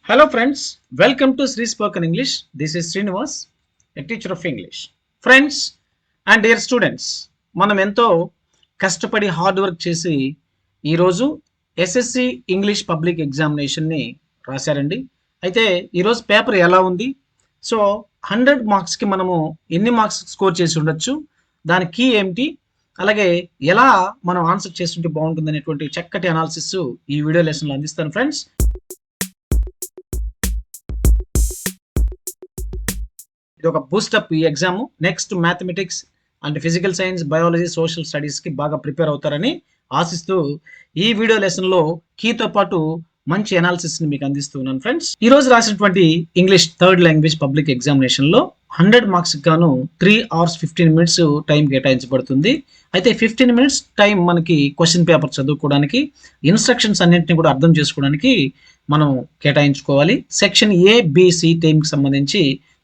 Hello friends, welcome to Sri Spoken English. This is Srinivas, a teacher of English. Friends and dear students, మనం ఎంతో కష్టపడి hard work చేసి ఈరోజు SSC English public ఎగ్జామినేషన్ని రాశారండి. అయితే ఈరోజు పేపర్ ఎలా ఉంది? సో 100 మార్క్స్కి మనము ఎన్ని మార్క్స్ స్కోర్ చేసి ఉండొచ్చు, దాని కీ ఏమిటి, అలాగే ఎలా మనం ఆన్సర్ చేస్తుంటే బాగుంటుంది అనేటువంటి చక్కటి అనాలిసిస్ ఈ వీడియో లెసన్లో అందిస్తాను ఫ్రెండ్స్. ఇది ఒక బూస్టప్ ఈ exam. Next mathematics and physical science, biology, social స్టడీస్కి బాగా ప్రిపేర్ అవుతారని ఆశిస్తూ ఈ వీడియో లెసన్లో కీతో పాటు మంచి అనాలిసిస్ని మీకు అందిస్తున్నాను ఫ్రెండ్స్. ఈ రోజు రాసినటువంటి ఇంగ్లీష్ థర్డ్ లాంగ్వేజ్ పబ్లిక్ ఎగ్జామినేషన్లో 100 మార్క్స్ గాను 3 hours 15 minutes టైం కేటాయించబడుతుంది. అయితే 15 minutes టైం మనకి క్వశ్చన్ పేపర్ చదువుకోవడానికి, ఇన్స్ట్రక్షన్స్ అన్నింటినీ కూడా అర్థం చేసుకోవడానికి మనం కేటాయించుకోవాలి. సెక్షన్ ఏబిసి టీమ్కి సంబంధించి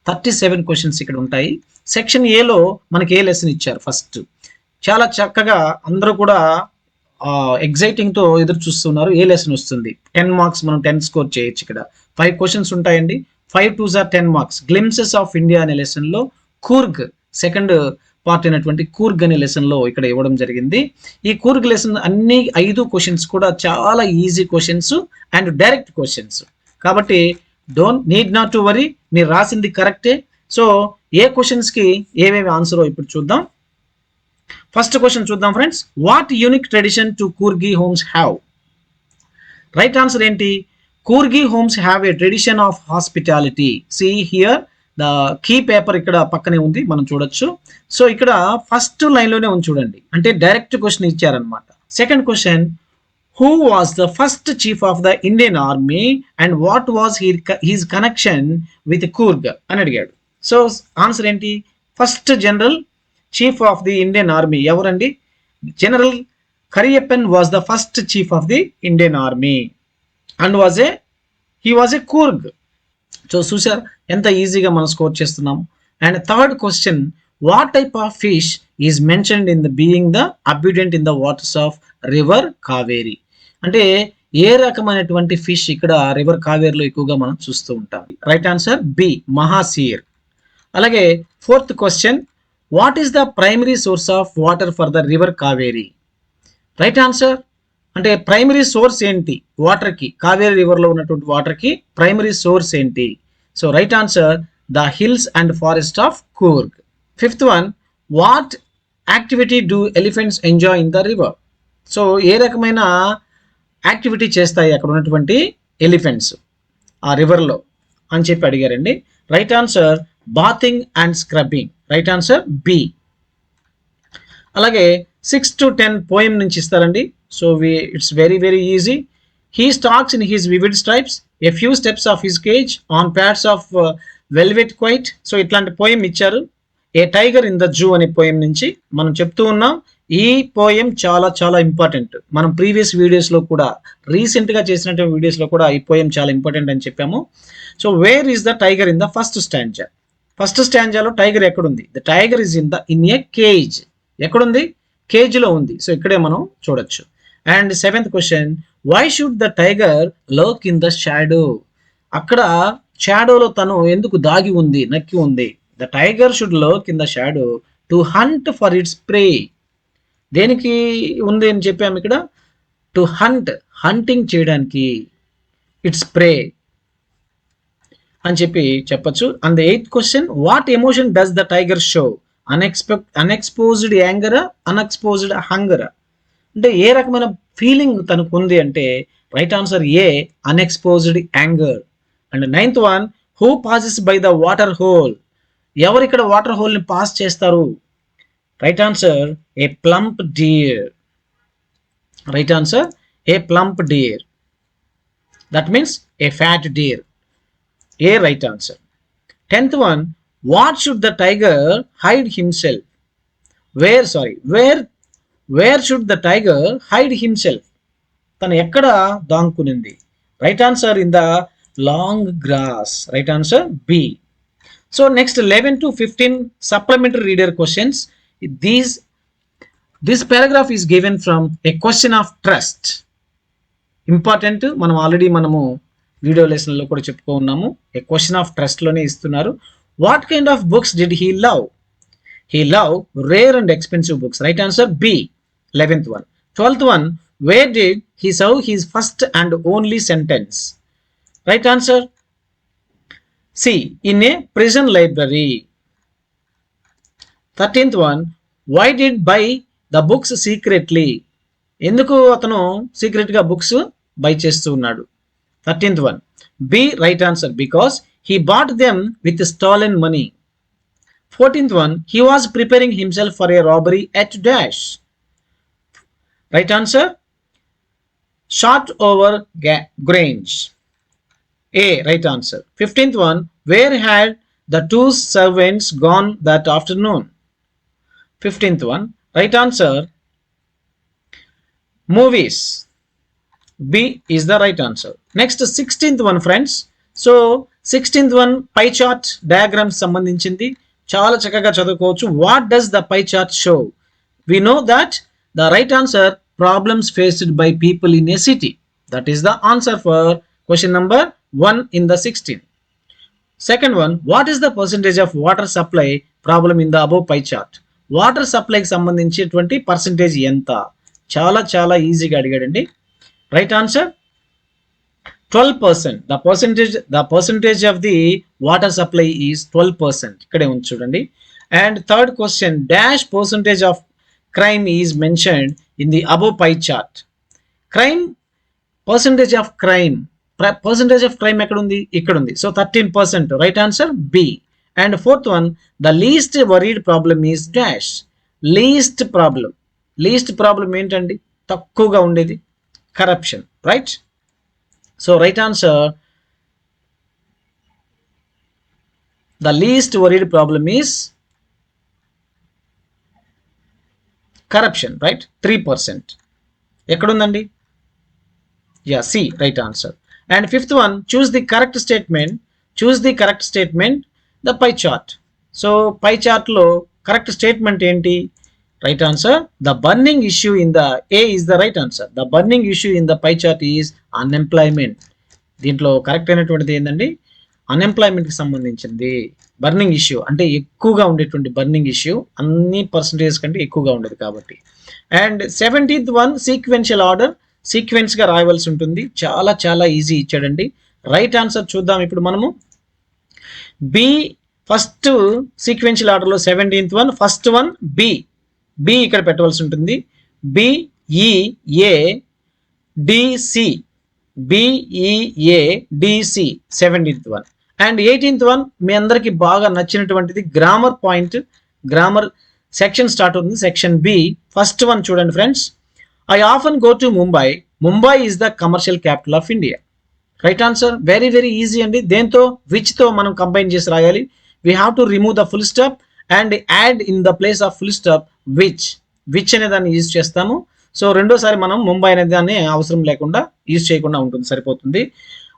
37 క్వశ్చన్స్ ఇక్కడ ఉంటాయి. సెక్షన్ ఏలో మనకి ఏ లెసన్ ఇచ్చారు ఫస్ట్, చాలా చక్కగా అందరూ కూడా ఎగ్జైటింగ్తో ఎదురు చూస్తున్నారు. ఏ లెసన్ వస్తుంది? 10 మార్క్స్ మనం 10 స్కోర్ చేయొచ్చు. ఇక్కడ 5 క్వశ్చన్స్ ఉంటాయండి. 5 2s are 10 marks. Glimpses of India అనే లెసన్లో కూర్గ్ సెకండ్ పార్ట్ అయినటువంటి కూర్గ్ అనే లెసన్లో ఇక్కడ ఇవ్వడం జరిగింది. ఈ కూర్గ్ లెసన్ అన్ని 5 క్వశ్చన్స్ కూడా చాలా easy questions and direct questions కాబట్టి నీడ్ నాట్ టు వరీ, మీరు రాసింది కరెక్టే. సో ఏ క్వశ్చన్స్కి ఏమేమి ఆన్సరో ఇప్పుడు చూద్దాం. ఫస్ట్ క్వశ్చన్ చూద్దాం friends. What unique tradition to Coorgi homes have? Right answer ఏంటి? Coorgi homes have a tradition of hospitality. See here the key paper ఇక్కడ పక్కనే ఉంది, మనం చూడొచ్చు. సో ఇక్కడ ఫస్ట్ లైన్లోనే ఉంది చూడండి, అంటే డైరెక్ట్ క్వశ్చన్ ఇచ్చారనమాట. Second question, who was the first chief of the Indian Army and what was his connection with Coorg అని అడిగాడు. సో ఆన్సర్ ఏంటి? First general chief of the Indian army ఎవరండి? General Kariappan was the first chief of the Indian army and he was a Coorg. So చూసారు ఎంత ఈజీగా మనం score చేస్తున్నాం. And third question, what type of fish is mentioned in the being the abundant in the waters of river Kaveri? అంటే ఏ రకమైనటువంటి fish ఇక్కడ river కావేరిలో ఎక్కువగా మనం చూస్తూ ఉంటాం? Right answer B, mahseer. అలాగే fourth question, what is the primary source of water for the river Kaveri? Right answer అంటే ప్రైమరీ సోర్స్ ఏంటి వాటర్కి? కావేరి రివర్లో ఉన్నటువంటి వాటర్కి ప్రైమరీ సోర్స్ ఏంటి? So right answer the hills and forest of Coorg. Fifth one, what activity do elephants enjoy in the river? So ఏ రకమైన యాక్టివిటీ చేస్తాయి అక్కడ ఉన్నటువంటి ఎలిఫెంట్స్ ఆ రివర్లో అని చెప్పి అడిగారండి. Right answer bathing and scrubbing. Right answer B. అలాగే 6 to 10 పోయం నుంచి ఇస్తారండి. So it's very very easy. He stalks in his vivid stripes, a few steps of his cage on pads of velvet quiet. So ఇట్లాంటి poem ఇచ్చారు. A tiger in the zoo అనే poem నుంచి మనం చెప్తూ ఉన్నాం. ఈ పోయం చాలా చాలా ఇంపార్టెంట్. మనం ప్రీవియస్ వీడియోస్లో కూడా, రీసెంట్గా చేసినటువంటి వీడియోస్లో కూడా ఈ పోయం చాలా ఇంపార్టెంట్ అని చెప్పాము. So where is the tiger in the first stanza? First స్టాంజాలో టైగర్ ఎక్కడుంది? The tiger is in a cage. ఎక్కడుంది? కేజ్లో ఉంది. సో ఇక్కడే మనం చూడొచ్చు. And seventh question, why should the tiger lurk in the shadow? అక్కడ షాడోలో తను ఎందుకు దాగి ఉంది, నక్కి ఉంది? The tiger should lurk in the shadow to hunt for its prey. దేనికి ఉంది అని చెప్పాము ఇక్కడ? టు హంటింగ్ చేయడానికి, ఇట్స్ ప్రే అని చెప్పి చెప్పచ్చు. And the eighth question, what emotion does the tiger show? Unexposed యాంగరా, అన్ఎక్స్పోజ్డ్ హంగరా? అంటే ఏ రకమైన ఫీలింగ్ తనకు ఉంది అంటే right answer A, unexposed anger. And ninth one, who passes by the water hole? ఎవరు ఇక్కడ వాటర్ హోల్ని పాస్ చేస్తారు? Right answer A plump deer. Right answer A plump deer. That means a fat deer. A right answer. 10th one, what should the tiger hide himself? Where should the tiger hide himself? తను ఎక్కడ దాంకునింది? Right answer in the long grass. Right answer B. So next 11 to 15 supplementary reader questions. This paragraph is given from a question of trust. Important. మనము video లెసన్లో కూడా చెప్పుకో ఉన్నాము. ఏ question of ట్రస్ట్లోనే ఇస్తున్నారు. What kind of books did he love? He loved rare and expensive books. Right answer B. 11th one. 12th one. Where did he serve his first and only sentence? Right answer C. In a prison library. 13th one. Why did buy the books secretly? ఎందుకు అతను సీక్రెట్గా books by చేస్తూ ఉన్నాడు? 13th one. B. Right answer because he bought them with stolen money. 14th one, he was preparing himself for a robbery at dash. Right answer, shot over Grange. A, right answer. 15th one, where had the two servants gone that afternoon? 15th one, right answer, movies. B is the right answer. Next, 16th one, friends. So 16th one, pie chart diagrams సంబంధించింది. చాలా చక్కగా చదువుకోవచ్చు. What does the pie chart show? We know that the right answer problems faced by people in a city. That is the answer for question number 1 in the 16. Second one, what is the percentage of water supply problem in the above pie chart? Water సప్లైకి సంబంధించినటువంటి percentage ఎంత? చాలా చాలా ఈజీగా అడిగాడండి. Right answer 12%. The percentage of the water supply is 12%. ఇక్కడే ఉంది చూడండి. And third question, dash percentage of crime is mentioned in the above pie chart. Crime, percentage of crime ఎక్కడ ఉంది? ఇక్కడ ఉంది. So 13%. Right answer B. And fourth one, the least worried problem is dash. Least problem ఏంటండి? తక్కువగా ఉండేది corruption. Right? So right answer, the least worried problem is corruption, right? 3%. ఎక్కడుందండి? Yeah, C, right answer. And fifth one, choose the correct statement, the pie chart. So pie chart లో correct statement ఏంటి? Right answer, the burning issue in the A is the right answer. The burning issue in the pie chart is unemployment. దీంట్లో correct అయినటువంటిది ఏంటండి? అన్ఎంప్లాయ్మెంట్కి సంబంధించింది. Burning issue అంటే ఎక్కువగా ఉండేటువంటి burning issue అన్ని percentage కంటే ఎక్కువగా ఉండేది కాబట్టి. And 17th one, sequential order, సీక్వెన్స్గా రాయవలసి ఉంటుంది. చాలా చాలా ఈజీ ఇచ్చాడండి. రైట్ ఆన్సర్ చూద్దాం ఇప్పుడు మనము. బి ఫస్ట్ సీక్వెన్షియల్ ఆర్డర్లో 17th one, first one B ఇక్కడ పెట్టవలసి ఉంటుంది. B E A D C, B E A D C 17th one. And 18th one మీ అందరికి బాగా నచ్చినటువంటిది grammar point, grammar section start అవుతుంది. సెక్షన్ బి ఫస్ట్ వన్ చూడండి friends. I often go to Mumbai is the commercial capital of India. Right answer, very very easy అండి. దేంతో? విచ్తో మనం కంబైన్ చేసి రాయాలి. We have to remove the full stop and add in the place of full stop which అనే దాన్ని use చేస్తాము. So రెండోసారి మనం ముంబై అనే దాన్ని అవసరం లేకుండా యూజ్ చేయకుండా ఉంటుంది, సరిపోతుంది.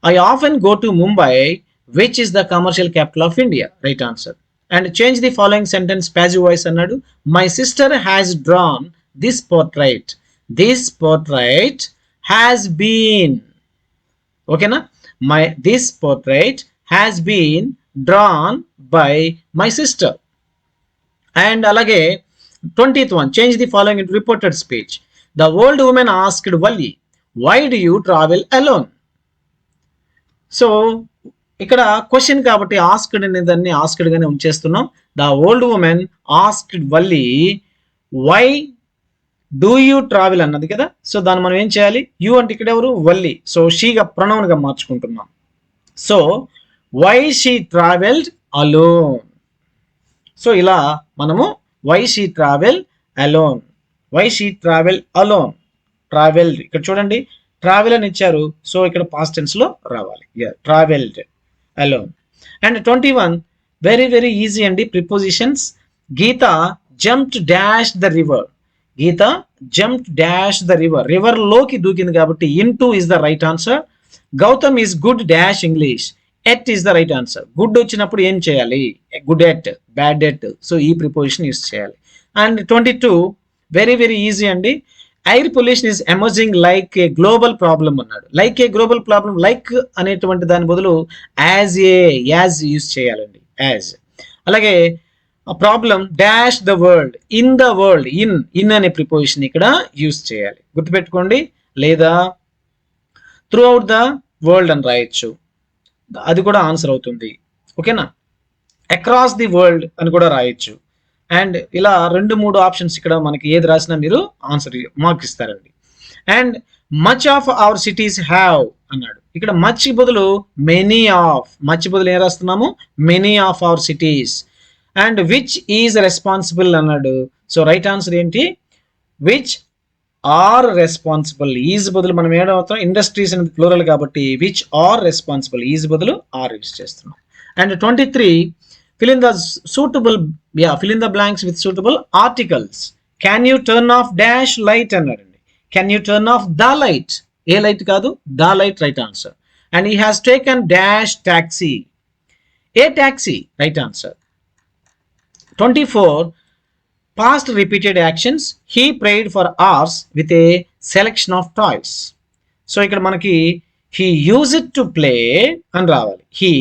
I often go to Mumbai which is the commercial capital of India. Right answer. And change the following sentence passive voice అన్నాడు. My sister has drawn this portrait has been. ఓకేనా? This portrait has been drawn by my sister. And అలాగే 20th one, change the following into reported speech. The old woman asked Valli, why do you travel alone? So ఇక్కడ question కాబట్టి asked అనే దాన్ని asked గానే ఉంచేస్తున్నాం. The old woman asked Valli why do you travel అన్నది కదా. So దాన్ని మనం ఏం చేయాలి? యూ అంటే ఇక్కడ ఎవరు? వల్లి. సో షీగా ప్రొనౌన్ గా మార్చుకుంటున్నాం. So why she travelled alone. So ఇలా మనము why she travel alone, travelled. ఇక్కడ చూడండి ట్రావెల్ అని ఇచ్చారు. సో ఇక్కడ పాస్ట్ టెన్స్ లో రావాలి. Travelled alone. And 21 very very easy అండి. Prepositions. Geeta jumped dash the river. River లోకి దూకింది కాబట్టి into is the right answer. Gautam is good dash English. At is the right answer. Good వచ్చినప్పుడు ఏం చేయాలి? Good at, bad at. So ఈ preposition use చేయాలి. And 22 very very easy అండి. Air pollution is emerging like a global problem అన్నాడు. Like a global problem, like అనేటువంటి దాని బదులు యాజ్ యూజ్ చేయాలండి, యాజ్. అలాగే problem dash the world, in the world, in అనే ప్రిపోజిషన్ ఇక్కడ యూజ్ చేయాలి, గుర్తుపెట్టుకోండి. లేదా త్రూ అవుట్ ద వరల్డ్ అని రాయొచ్చు, అది కూడా ఆన్సర్ అవుతుంది. ఓకేనా, అక్రాస్ ది వరల్డ్ అని కూడా రాయొచ్చు. అండ్ ఇలా 2-3 ఆప్షన్స్ ఇక్కడ మనకి ఏది రాసినా మీరు ఆన్సర్ మార్క్ ఇస్తారండి. And much of our cities have అన్నాడు. ఇక్కడ మచ్ బదులు మెనీ ఆఫ్, మచ్ బదులు ఏం రాస్తున్నాము, many of our cities. And which is responsible అన్నాడు. సో రైట్ ఆన్సర్ ఏంటి, విచ్ ఆర్ రెస్పాన్సిబుల్. ఈజ్ బదులు మనం ఏమవుతాం, ఇండస్ట్రీస్ అనేది ప్లూరల్ కాబట్టి విచ్ ఆర్ రెస్పాన్సిబుల్, ఈజ్ బదులు ఆర్ యూజ్ చేస్తున్నాం. And 23 fill in the suitable, fill in the blanks with suitable articles. Can you turn off dash light అన్నాడండి. Can you turn off the light, A light కాదు, the light, right answer. And he has taken dash taxi, A taxi, right answer. 24 past repeated actions, he prayed for hours with a selection of toys. So ఇక్కడ మనకి he used to play అని రావాలి. He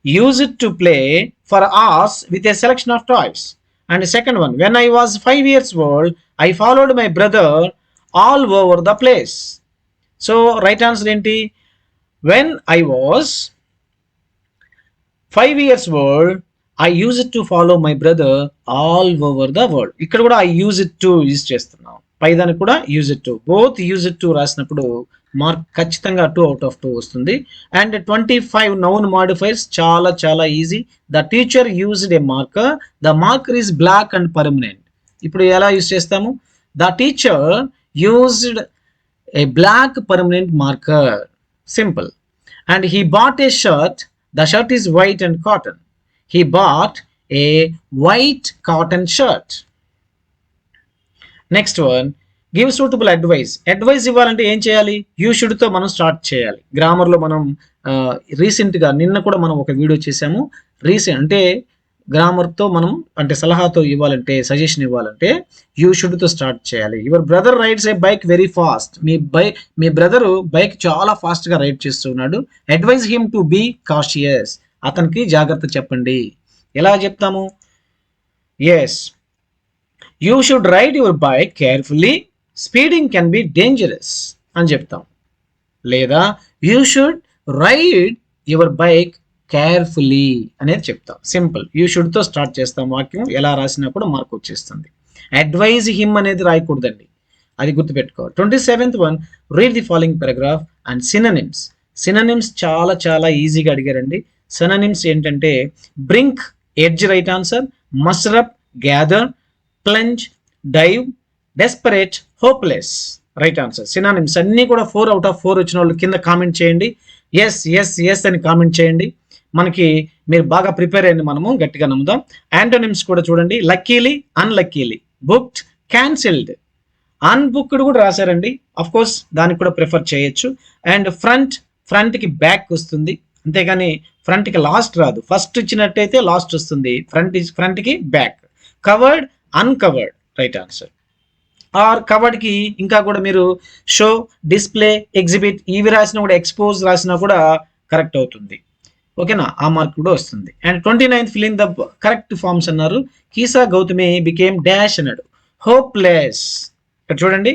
used to play for hours with a selection of toys. And the second one, when I was 5 years old, I followed my brother all over the place. So right answer enti, when I was 5 years old, I used to follow my brother all over the world. ఇక్కడ కూడా I used to use చేస్తున్నాం, పైదానికి కూడా use to, both use to రాసినప్పుడు mark ఖచ్చితంగా 2 out of 2 వస్తుంది. And 25 noun modifiers చాలా చాలా easy. The teacher used a marker, the marker is black and permanent. ఇప్పుడు ఎలా యూజ్ చేస్తాము, the teacher used a black permanent marker, simple. And he bought a shirt, the shirt is white and cotton. He bought a white cotton shirt. Next one, give suitable advice. Advice ఇవ్వాలంటే ఏం చేయాలి, you షుడ్తో మనం start చేయాలి. గ్రామర్లో మనం రీసెంట్గా నిన్న కూడా మనం ఒక వీడియో చేసాము. అంటే గ్రామర్తో మనం అంటే సలహాతో ఇవ్వాలంటే, సజెషన్ ఇవ్వాలంటే యూ షుడ్తో స్టార్ట్ చేయాలి. Your brother rides a bike very fast. మీ బ్రదరు బైక్ చాలా ఫాస్ట్గా రైడ్ చేస్తున్నాడు. Advise him to be cautious, అతనికి జాగ్రత్త చెప్పండి. ఎలా చెప్తాము, yes, you should ride your bike carefully, speeding can be dangerous అని చెప్తాం. లేదా you should ride your bike carefully అనేది చెప్తాం. సింపుల్, యూ షుడ్తో స్టార్ట్ చేస్తాం వాక్యం. ఎలా రాసినా కూడా మార్క్ వచ్చేస్తుంది. అడ్వైజ్ హిమ్ అనేది రాయకూడదండి, అది గుర్తుపెట్టుకోవాలి. 27th one, read the following paragraph and synonyms. Synonyms చాలా చాలా ఈజీగా అడిగారండి. సినోనిమ్స్ ఏంటంటే brink, edge, right answer. Muster up, gather, plunge, dive, desperate, hopeless, right answer. Synonyms అన్నీ కూడా 4 out of 4 వచ్చిన వాళ్ళు కింద కామెంట్ చేయండి. ఎస్ ఎస్ ఎస్ అని కామెంట్ చేయండి. మనకి మీరు బాగా ప్రిపేర్ అయ్యింది, మనము గట్టిగా నమ్ముదాం. యాంటోనిమ్స్ కూడా చూడండి, లక్కీలీ, అన్లక్కీలీ, బుక్డ్, క్యాన్సిల్డ్, అన్బుక్డ్ కూడా రాశారండి. అఫ్ కోర్స్ దానికి కూడా ప్రిఫర్ చేయొచ్చు. అండ్ ఫ్రంట్కి బ్యాక్ వస్తుంది, అంతేగాని ఫ్రంట్కి లాస్ట్ రాదు. ఫస్ట్ ఇచ్చినట్టయితే లాస్ట్ వస్తుంది, ఫ్రంట్కి back. Covered, uncovered, right answer. Or కవర్డ్కి ఇంకా కూడా మీరు షో, డిస్ప్లే, ఎగ్జిబిట్ ఇవి రాసినా కూడా, ఎక్స్పోజ్ రాసినా కూడా కరెక్ట్ అవుతుంది. ఓకేనా, ఆ మార్క్ కూడా వస్తుంది. And 29th fill in the correct forms అన్నారు. కీసా గౌతమి బికేమ్ డాష్ అన్నాడు, హోప్లెస్. ఇక్కడ చూడండి,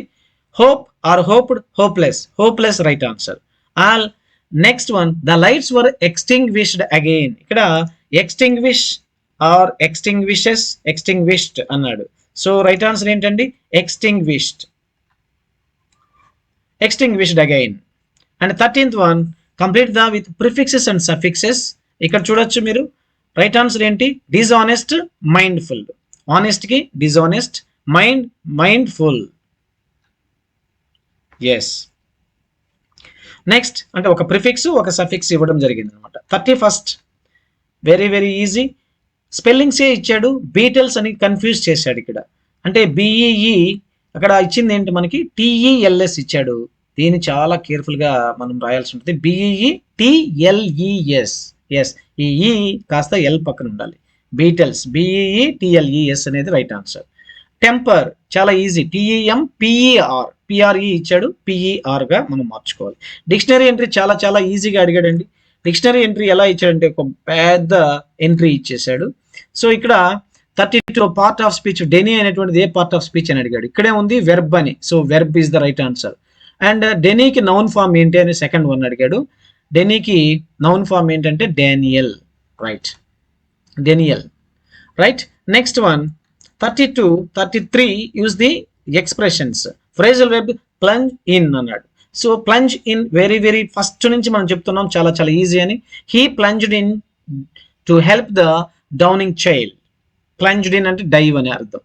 hope or hoped, hopeless, hopeless, right answer. All next one, the lights were extinguished again. ఇక్కడ ఎక్స్టింగ్విష్ ఆర్ ఎక్స్టింగ్విషెస్, ఎక్స్టింగ్విష్డ్ అన్నాడు. సో రైట్ ఆన్సర్ ఏంటండి, extinguished, extinguished again. And 13th one, complete the with prefixes and suffixes. ఇక్కడ చూడొచ్చు మీరు, right answer ఏంటి, dishonest, mindful. ఆనెస్ట్కి dishonest, mindful. Yes. Next అంటే ఒక ప్రిఫిక్స్ ఒక సఫిక్స్ ఇవ్వడం జరిగింది అనమాట. 31st very very easy. స్పెల్లింగ్సే ఇచ్చాడు, బీటెల్స్ అని కన్ఫ్యూజ్ చేశాడు ఇక్కడ. అంటే బిఈఈ అక్కడ ఇచ్చింది ఏంటి మనకి, టిఈఎల్ఎస్ ఇచ్చాడు. దీన్ని చాలా కేర్ఫుల్గా మనం రాయాల్సి ఉంటుంది. బిఈఈ టిఎల్ఈఎస్, ఎస్, ఈ ఈ కాస్త ఎల్ పక్కన ఉండాలి. బీటెల్స్, బిఈఈ టిఎల్ఈఎస్ అనేది రైట్ ఆన్సర్. టెంపర్ చాలా ఈజీ, పిఆర్ఈ ఇచ్చాడు, పిఈఆర్గా మనం మార్చుకోవాలి. డిక్షనరీ ఎంట్రీ చాలా చాలా ఈజీగా అడిగాడండి. డిక్షనరీ ఎంట్రీ ఎలా ఇచ్చాడంటే ఒక పెద్ద ఎంట్రీ ఇచ్చేసాడు. సో ఇక్కడ 32 పార్ట్ ఆఫ్ స్పీచ్, డెనీ అనేటువంటిది ఏ పార్ట్ ఆఫ్ స్పీచ్ అని అడిగాడు. ఇక్కడే ఉంది వెర్బ్ అని, so verb is the right answer. And డెనీకి నౌన్ ఫామ్ ఏంటి అని సెకండ్ వన్ అడిగాడు. డెనీకి నౌన్ ఫామ్ ఏంటంటే denial, right, denial, right. Next one 32, 33 use the expressions. Phrasal verb plunge in అన్నాడు. So plunge in very very first నుంచి మనం చెప్తున్నాం చాలా చాలా ఈజీ అని. He plunged in to help the drowning child. Plunged in అంటే dive అని అర్థం.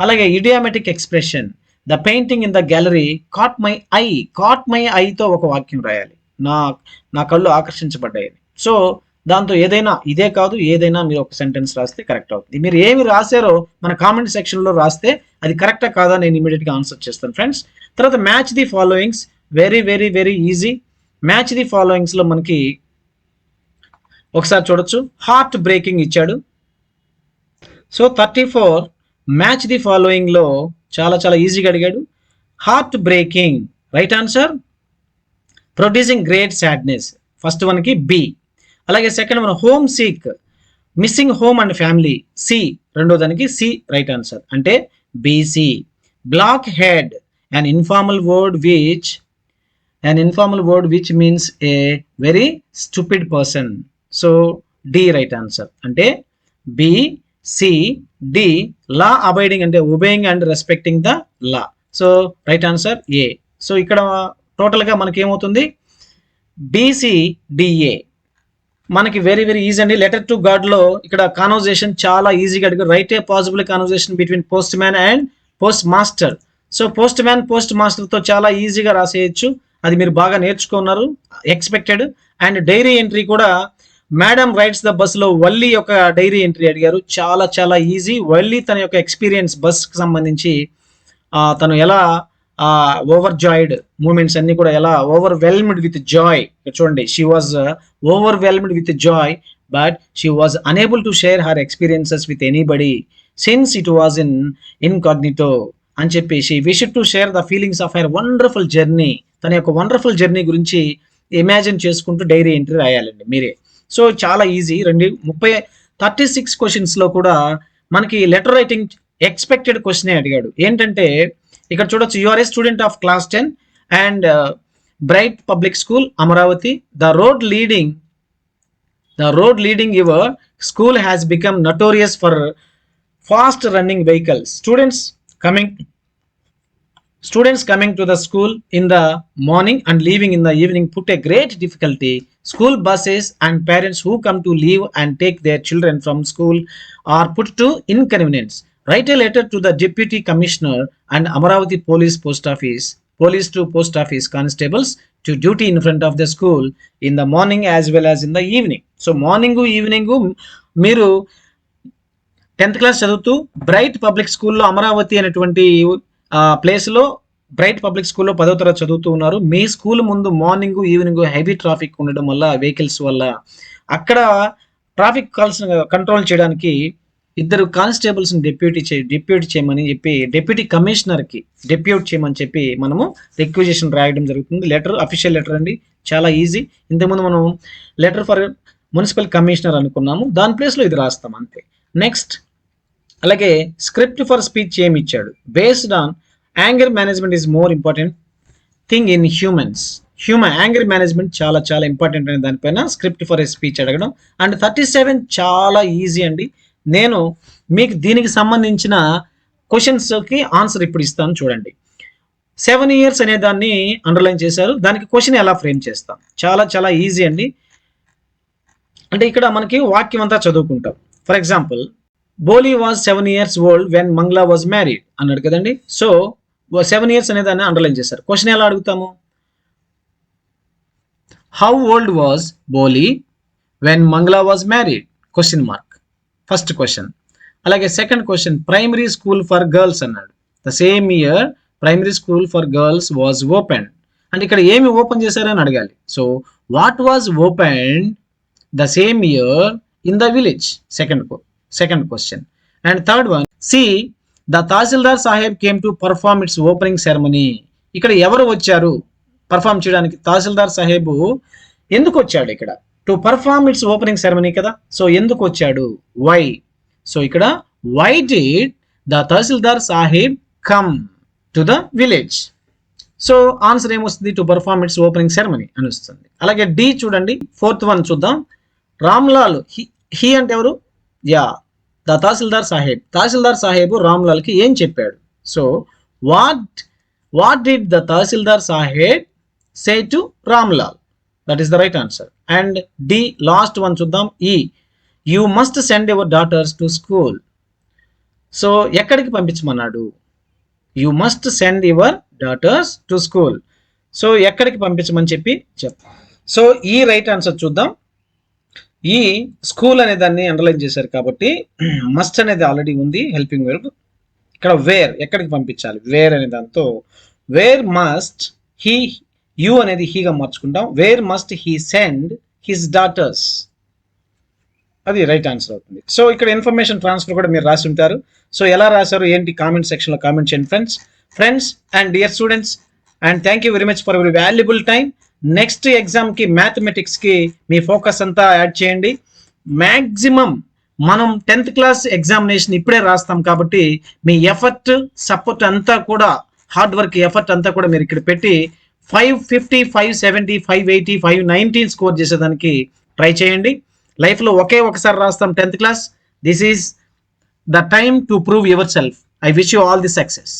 అలాగే idiomatic expression, the painting in the gallery caught my eye. Caught my ఐతో ఒక వాక్యం రాయాలి, నా కళ్ళు ఆకర్షించబడ్డాయని. సో దాంతో ఏదైనా, ఇదే కాదు ఏదైనా మీరు ఒక సెంటెన్స్ రాస్తే కరెక్ట్ అవుతుంది. మీరు ఏమి రాశారో మన కామెంట్ సెక్షన్లో రాస్తే అది కరెక్టా కాదా నేను ఇమీడియట్గా ఆన్సర్ చేస్తాను ఫ్రెండ్స్. తర్వాత match the followings, very very very easy. Match the ఫాలోయింగ్స్లో మనకి ఒకసారి చూడొచ్చు, హార్ట్ బ్రేకింగ్ ఇచ్చాడు. సో 34 మ్యాచ్ ది ఫాలోయింగ్లో చాలా చాలా ఈజీగా అడిగాడు. Heart breaking right answer. Producing great sadness first వన్కి బి. అలాగే second one homesick, missing home and family, C రెండో దానికి సి రైట్ ఆన్సర్ అంటే B C. Blackhead an informal word which means a very stupid person, so D right answer అంటే B C D. law abiding అంటే obeying and respecting the law, so right answer A. So ఇక్కడ total గా మనకి ఏమవుతుంది BCDA. మనకి very very easy అండి. Letter to God లో ఇక్కడ కాన్వర్జేషన్ చాలా ఈజీగా అడిగారు. Right a possible conversation between post man and post master. So post man post master తో చాలా ఈజీగా రాసేయచ్చు, అది మీరు బాగా నేర్చుకున్నారు, ఎక్స్పెక్టెడ్. అండ్ డైరీ ఎంట్రీ కూడా మేడం రైట్స్ ద బస్ లో వల్లి యొక్క డైరీ ఎంట్రీ అడిగారు, చాలా చాలా ఈజీ. వల్లి తన యొక్క ఎక్స్పీరియన్స్ బస్ కి సంబంధించి తను ఎలా ఓవర్ జాయిడ్ మూమెంట్స్ అన్ని కూడా ఎలా ఓవర్వెల్మ్డ్ విత్ జాయ్. చూడండి, she was overwhelmed with Joy but she was unable to share her experiences with anybody since it was in incognito అని చెప్పేసి wish to share the feelings of her wonderful journey. తన యొక్క wonderful journey గురించి imagine చేసుకుంటూ diary entry రాయాలండి మీరే. So చాలా easy. 36 questions లో కూడా మనకి లెటర్ రైటింగ్ ఎక్స్పెక్టెడ్ క్వశ్చనే అడిగాడు. ఏంటంటే ఇక్కడ చూడొచ్చు, you are a student of class 10 and bright public school Amaravati. The road leading your school has become notorious for fast running vehicles. Students coming to the school in the morning and leaving in the evening put a great difficulty. School buses and parents who come to leave and take their children from school are put to inconvenience. Write a letter to the Deputy Commissioner and Amaravati Police to Post Office constables to duty in front of the school in the morning as well as in the evening. So morning evening మీరు 10th class చదువుతూ bright public స్కూల్లో అమరావతి అనేటువంటి ప్లేస్లో bright public స్కూల్లో 10వ తరగతి చదువుతూ ఉన్నారు. మీ స్కూల్ ముందు మార్నింగ్ ఈవినింగ్ హెవీ ట్రాఫిక్ ఉండడం వల్ల, వెహికల్స్ వల్ల అక్కడ ట్రాఫిక్ కాల్స్ కంట్రోల్ చేయడానికి 2 కానిస్టేబుల్స్ డిప్యూట్ చేయమని చెప్పి డిప్యూటీ కమిషనర్కి డిప్యూట్ చేయమని చెప్పి మనము రిక్వెజిషన్ రాయడం జరుగుతుంది. లెటర్ అఫీషియల్ లెటర్ అండి, చాలా ఈజీ. ఇంతకుముందు మనం లెటర్ ఫర్ మున్సిపల్ కమిషనర్ అనుకున్నాము, దాని ప్లేస్లో ఇది రాస్తాం అంతే. నెక్స్ట్ అలాగే స్క్రిప్ట్ ఫర్ స్పీచ్ ఏమి ఇచ్చాడు. Based on anger management is more important thing in anger management చాలా చాలా ఇంపార్టెంట్ అనే దానిపైన స్క్రిప్ట్ ఫర్ స్పీచ్ అడగడం. అండ్ 37 చాలా ఈజీ అండి. నేను మీకు దీనికి సంబంధించిన క్వశ్చన్స్కి ఆన్సర్ ఇప్పుడు ఇస్తాను చూడండి. 7 years అనే దాన్ని అండర్లైన్ చేశారు, దానికి క్వశ్చన్ ఎలా ఫ్రేమ్ చేస్తాం చాలా చాలా ఈజీ అండి. అంటే ఇక్కడ మనకి వాక్యం అంతా చదువుకుంటాం. For example, Bholi was 7 years old when Mangla was married అన్నాడు కదండి. సో 7 years అనే దాన్ని అండర్లైన్ చేశారు. క్వశ్చన్ ఎలా అడుగుతాము, how old was Bholi when Mangla was married question mark, first question. అలాగే second question, primary school for girls అన్నాడు. The same year primary school for girls was open అంటే ఇక్కడ ఏమి ఓపెన్ చేశారని అడగాలి. So what was open the same year in the village, second question. And third one, see the tehsildar sahib came to perform its opening ceremony. ఇక్కడ ఎవరు వచ్చారు perform చేయడానికి? తహసీల్దార్ సాహెబ్ ఎందుకు వచ్చాడు ఇక్కడ? To perform its opening ceremony కదా. సో ఎందుకు వచ్చాడు? వై. సో ఇక్కడ why did the tehsildar sahib come to the village. So answer ఏమొస్తుంది? To perform its opening ceremony అని వస్తుంది. అలాగే డి చూడండి, 4th వన్ చూద్దాం. రామ్లాల్, హీ అంటే ఎవరు? Yeah, the tehsildar sahib. తహసీల్దార్ సాహెబ్ రామ్లాల్కి ఏం చెప్పాడు? So what did the tehsildar sahib say to Ramlal? That is the right answer. And the last one చూద్దాం. ఈ you must send your daughters to school. So ఎక్కడికి పంపించమన్నాడు? You must send your daughters to school. So ఎక్కడికి పంపించమని చెప్పు. So ఈ right answer చూద్దాం. ఈ స్కూల్ అనే దాన్ని అండర్లైన్ చేశారు కాబట్టి మస్ట్ అనేది ఆల్రెడీ ఉంది హెల్పింగ్ వెర్బ్. ఇక్కడ వేర్, ఎక్కడికి పంపించాలి? వేర్ అనే దాంతో వేర్ మస్ట్ హీ, యూ అనేది హీగా మార్చుకుంటాం. Where must he send his daughters, అది రైట్ ఆన్సర్ అవుతుంది. సో ఇక్కడ ఇన్ఫర్మేషన్ ట్రాన్స్ఫర్ కూడా మీరు రాసి ఉంటారు. సో ఎలా రాశారు ఏంటి కామెంట్ సెక్షన్లో కామెంట్ చేయండి friends and dear students. And thank you very much for your valuable time. Next ఎగ్జామ్కి మ్యాథమెటిక్స్కి మీ ఫోకస్ అంతా యాడ్ చేయండి. మ్యాక్సిమం మనం 10th క్లాస్ ఎగ్జామినేషన్ ఇప్పుడే రాస్తాం కాబట్టి మీ ఎఫర్ట్, సపోర్ట్ అంతా కూడా, హార్డ్ వర్క్ ఎఫర్ట్ అంతా కూడా మీరు ఇక్కడ పెట్టి 550, 570, 580, 590 స్కోర్ చేసేదానికి ట్రై చేయండి. లైఫ్లో ఒకే ఒకసారి రాస్తాం 10th class. This is the time to prove your self. I wish you all the success.